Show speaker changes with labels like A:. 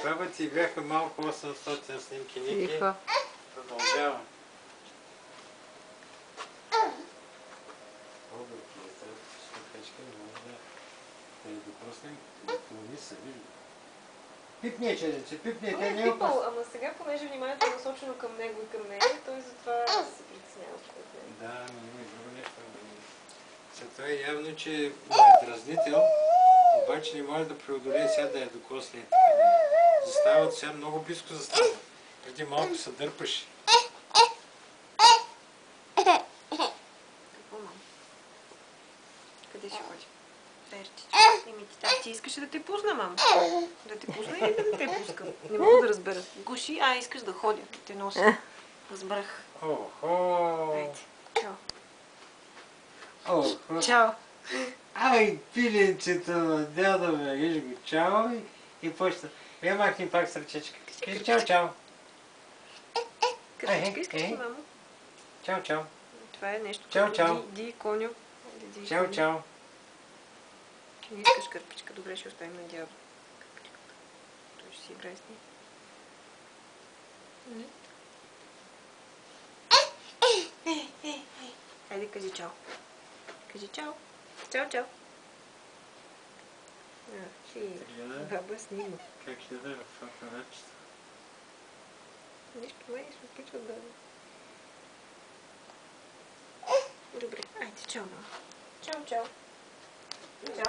A: Това ти бяха малко 800 снимки, Ники.
B: Тихо.
A: Продължавам. Слухачка, не може да я докоснем. Клони се, вижда. Пипни, че пипни, те не е опасно.
C: Ама сега, понеже вниманието е насочено към него и към нея, той затова се притеснява според мен.
A: Да, но има и друго нещо. Това е явно, че е дразнител, обаче не може да преодолее сега да я докосне. Застават сега много близко застават. Преди малко се дърпаш.
C: Какво, мама? Къде ще ходи? Ти искаш да те пусна, мама? Да те пусна или да те пускам? Не мога да разбера. Гуши, искаш да ходя, да те нося. Разбрах.
A: Охо!
C: Айде, чао.
A: Охо!
C: Чао.
A: Ай, пиленцето, дядо ме, виж го, чао и почта. Я махни пак с ръчечка. Кажи чао, чао.
C: Кърпичка искаш ли, мамо?
A: Чао, чао.
C: Това е нещо
A: Чао, чао.
C: Ди, коню.
A: Чао, чао.
C: Не искаш кърпичка, добре, ще оставим на дядо. Кърпичката. Той ще си играе с нея. Хайде, кажи чао. Кажи чао. Чао, чао. Баба снима.
A: Как ще да в апаратчето?
C: Нищо, май се опитват да... Добре, айде, чао, мама. Чао, чао. Чао.